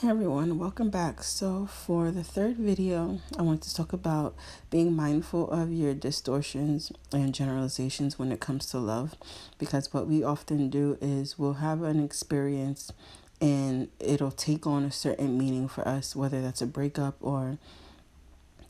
Hey everyone, welcome back. So for the third video, I want to talk about being mindful of your distortions and generalizations when it comes to love, because what we often do is we'll have an experience and it'll take on a certain meaning for us, whether that's a breakup or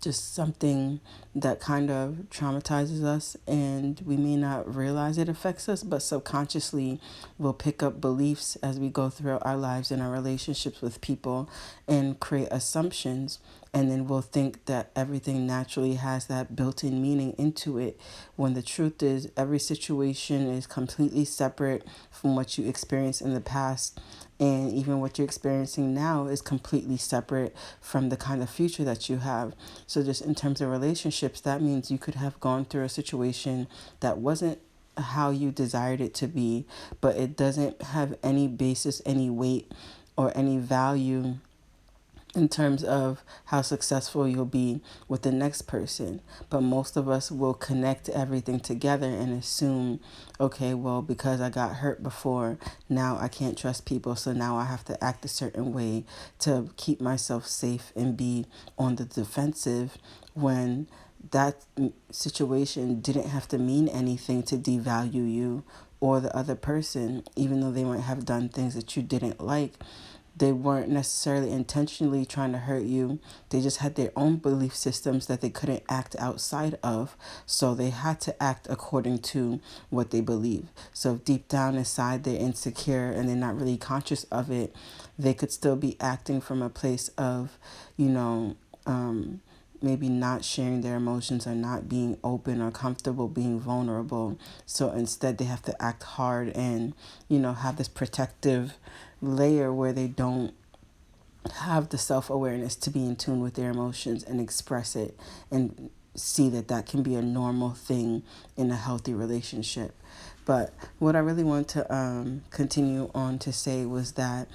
just something that kind of traumatizes us, and we may not realize it affects us, but subconsciously we'll pick up beliefs as we go throughout our lives and our relationships with people and create assumptions, and then we'll think that everything naturally has that built-in meaning into it, when the truth is every situation is completely separate from what you experienced in the past, and even what you're experiencing now is completely separate from the kind of future that you have. So just in terms of relationships, that means you could have gone through a situation that wasn't how you desired it to be, but it doesn't have any basis, any weight, or any value in terms of how successful you'll be with the next person. But most of us will connect everything together and assume, okay, well, because I got hurt before, now I can't trust people, so now I have to act a certain way to keep myself safe and be on the defensive, when that situation didn't have to mean anything to devalue you or the other person, even though they might have done things that you didn't like. They weren't necessarily intentionally trying to hurt you. They just had their own belief systems that they couldn't act outside of. So they had to act according to what they believe. So if deep down inside they're insecure and they're not really conscious of it, they could still be acting from a place of, you know, maybe not sharing their emotions or not being open or comfortable being vulnerable. So instead they have to act hard and, have this protective layer where they don't have the self-awareness to be in tune with their emotions and express it and see that that can be a normal thing in a healthy relationship. But what I really want to continue on to say was that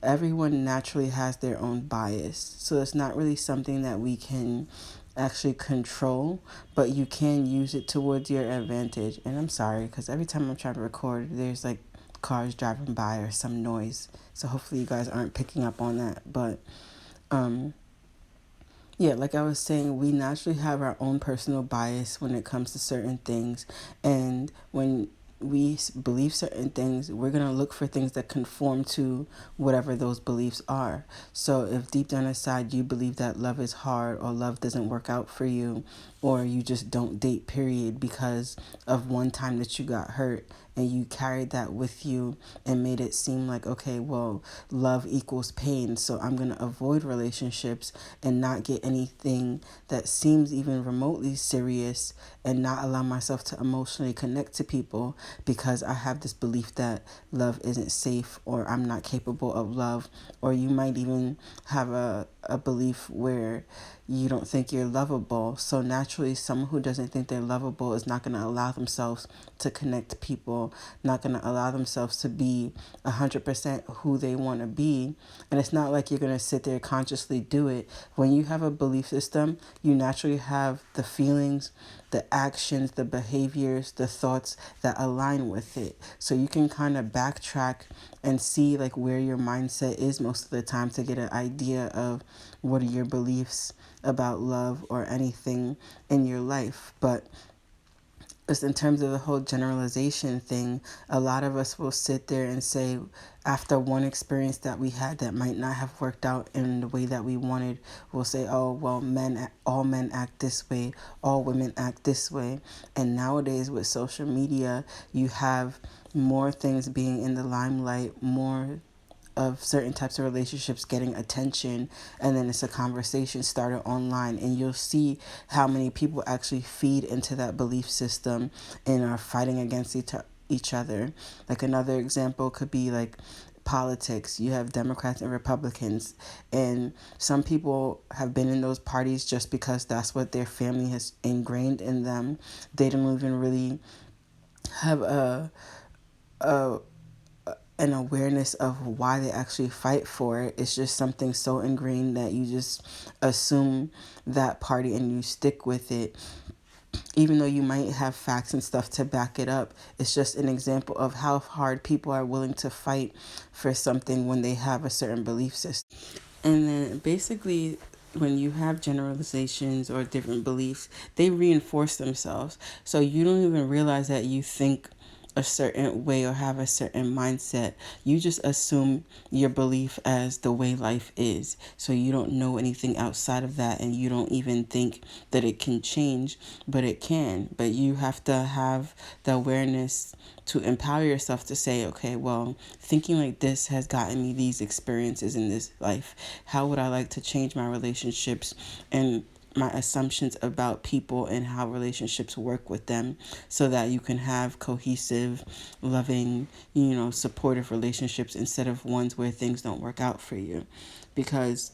everyone naturally has their own bias. So it's not really something that we can actually control, but you can use it towards your advantage. And I'm sorry, because every time I'm trying to record, there's like cars driving by or some noise. So hopefully you guys aren't picking up on that. But yeah, like I was saying, we naturally have our own personal bias when it comes to certain things. And when we believe certain things, we're going to look for things that conform to whatever those beliefs are. So if deep down inside you believe that love is hard, or love doesn't work out for you, or you just don't date, period, because of one time that you got hurt, and you carried that with you and made it seem like, okay, well, love equals pain, so I'm going to avoid relationships and not get anything that seems even remotely serious, and not allow myself to emotionally connect to people because I have this belief that love isn't safe, or I'm not capable of love. Or you might even have a belief where you don't think you're lovable. So naturally, someone who doesn't think they're lovable is not going to allow themselves to connect to people, not going to allow themselves to be 100% who they want to be. And it's not like you're going to sit there consciously do it. When you have a belief system, you naturally have the feelings, the actions, the behaviors, the thoughts that align with it. So you can kind of backtrack and see like where your mindset is most of the time to get an idea of what are your beliefs about love or anything in your life. But just in terms of the whole generalization thing, a lot of us will sit there and say, after one experience that we had that might not have worked out in the way that we wanted, we'll say, oh, well, all men act this way, all women act this way. And nowadays with social media, you have more things being in the limelight, more of certain types of relationships getting attention, and then it's a conversation started online, and you'll see how many people actually feed into that belief system and are fighting against each other. Like another example could be like politics. You have Democrats and Republicans, and some people have been in those parties just because that's what their family has ingrained in them. They don't even really have a an awareness of why they actually fight for it. It's just something so ingrained that you just assume that party and you stick with it. even though you might have facts and stuff to back it up. It's just an example of how hard people are willing to fight for something when they have a certain belief system. And then basically, when you have generalizations or different beliefs, they reinforce themselves. So you don't even realize that you think a certain way or have a certain mindset. You just assume your belief as the way life is. So you don't know anything outside of that, and you don't even think that it can change, but it can. But you have to have the awareness to empower yourself to say, okay, well, thinking like this has gotten me these experiences in this life. How would I like to change my relationships and my assumptions about people and how relationships work with them, so that you can have cohesive, loving, supportive relationships instead of ones where things don't work out for you. Because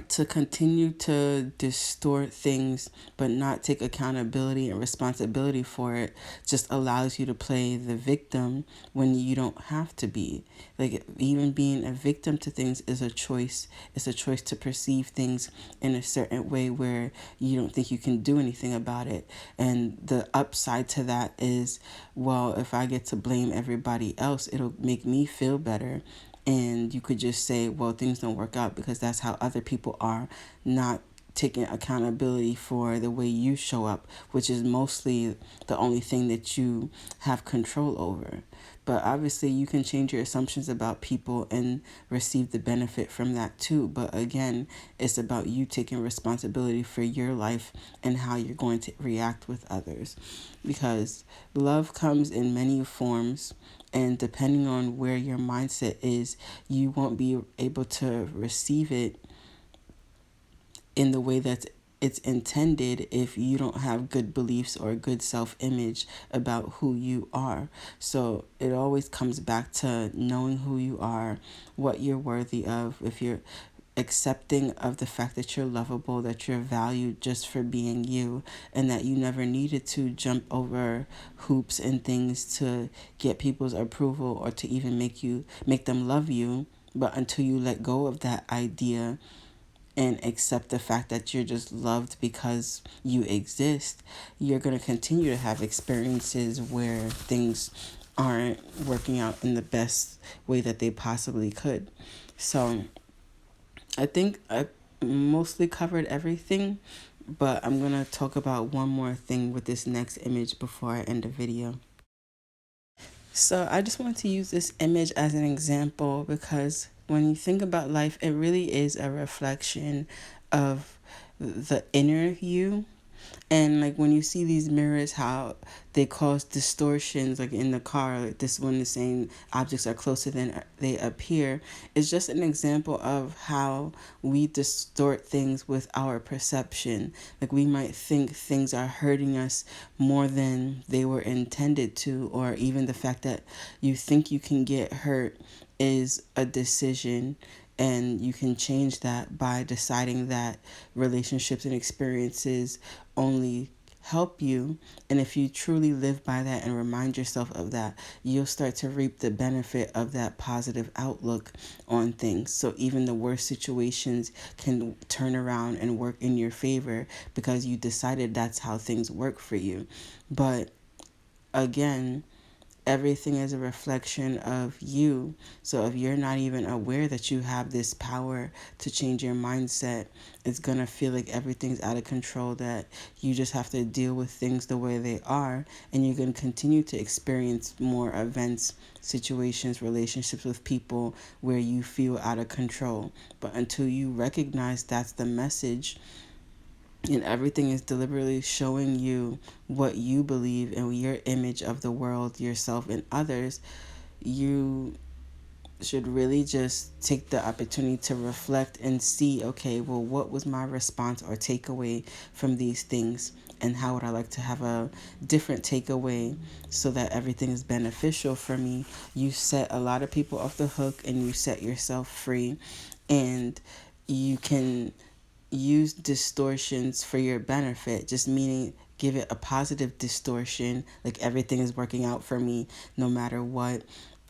to continue to distort things but not take accountability and responsibility for it just allows you to play the victim when you don't have to be. Like, even being a victim to things is a choice. It's a choice to perceive things in a certain way where you don't think you can do anything about it. And the upside to that is, well, if I get to blame everybody else, it'll make me feel better. And you could just say, well, things don't work out because that's how other people are, not taking accountability for the way you show up, which is mostly the only thing that you have control over. But obviously, you can change your assumptions about people and receive the benefit from that too. But again, it's about you taking responsibility for your life and how you're going to react with others. Because love comes in many forms, and depending on where your mindset is, you won't be able to receive it in the way that it's intended if you don't have good beliefs or good self-image about who you are. So it always comes back to knowing who you are, what you're worthy of, if you're accepting of the fact that you're lovable, that you're valued just for being you, and that you never needed to jump over hoops and things to get people's approval or to even make them love you. But until you let go of that idea and accept the fact that you're just loved because you exist, you're going to continue to have experiences where things aren't working out in the best way that they possibly could. So I think I mostly covered everything, but I'm going to talk about one more thing with this next image before I end the video. So I just want to use this image as an example because when you think about life, it really is a reflection of the inner you. And like when you see these mirrors, how they cause distortions, like in the car, like this when the same objects are closer than they appear, is just an example of how we distort things with our perception. Like we might think things are hurting us more than they were intended to, or even the fact that you think you can get hurt is a decision, and you can change that by deciding that relationships and experiences only help you. And if you truly live by that and remind yourself of that, you'll start to reap the benefit of that positive outlook on things. So even the worst situations can turn around and work in your favor because you decided that's how things work for you. But again, everything is a reflection of you. So if you're not even aware that you have this power to change your mindset, it's going to feel like everything's out of control, that you just have to deal with things the way they are, and you're going to continue to experience more events, situations, relationships with people where you feel out of control. But until you recognize that's the message, and everything is deliberately showing you what you believe and your image of the world, yourself, and others, you should really just take the opportunity to reflect and see, okay, well, what was my response or takeaway from these things? And how would I like to have a different takeaway so that everything is beneficial for me? You set a lot of people off the hook and you set yourself free. And you can use distortions for your benefit, just meaning give it a positive distortion, like everything is working out for me no matter what.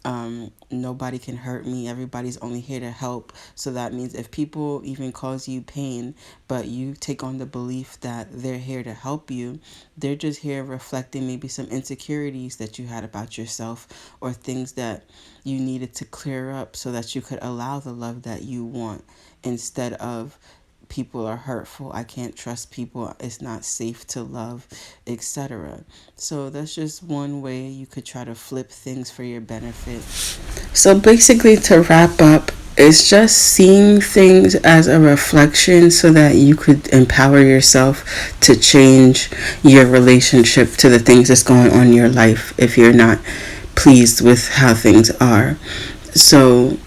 Nobody can hurt me. Everybody's only here to help. So that means if people even cause you pain, but you take on the belief that they're here to help you, they're just here reflecting maybe some insecurities that you had about yourself, or things that you needed to clear up so that you could allow the love that you want, instead of people are hurtful, I can't trust people, it's not safe to love, etc. So that's just one way you could try to flip things for your benefit. So basically, to wrap up, it's just seeing things as a reflection so that you could empower yourself to change your relationship to the things that's going on in your life if you're not pleased with how things are. So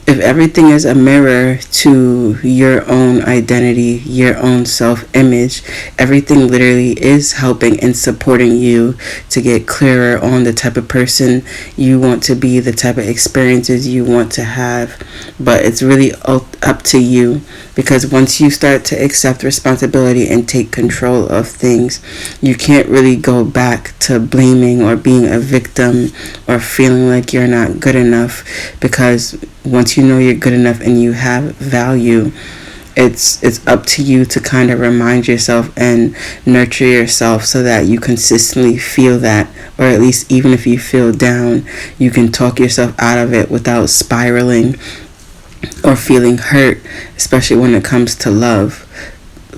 if everything is a mirror to your own identity, your own self-image, everything literally is helping and supporting you to get clearer on the type of person you want to be, the type of experiences you want to have. But it's really up to you, because once you start to accept responsibility and take control of things, you can't really go back to blaming or being a victim or feeling like you're not good enough, because once you know you're good enough and you have value, it's up to you to kind of remind yourself and nurture yourself so that you consistently feel that, or at least even if you feel down, you can talk yourself out of it without spiraling or feeling hurt, especially when it comes to love.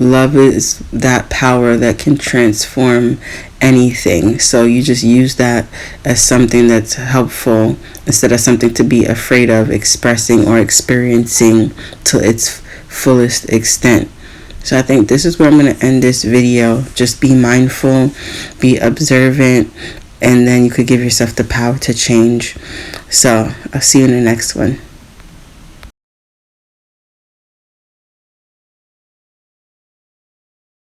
Love is that power that can transform anything. So you just use that as something that's helpful instead of something to be afraid of expressing or experiencing to its fullest extent. So I think this is where I'm going to end this video. Just be mindful, be observant, and then you could give yourself the power to change. So I'll see you in the next one.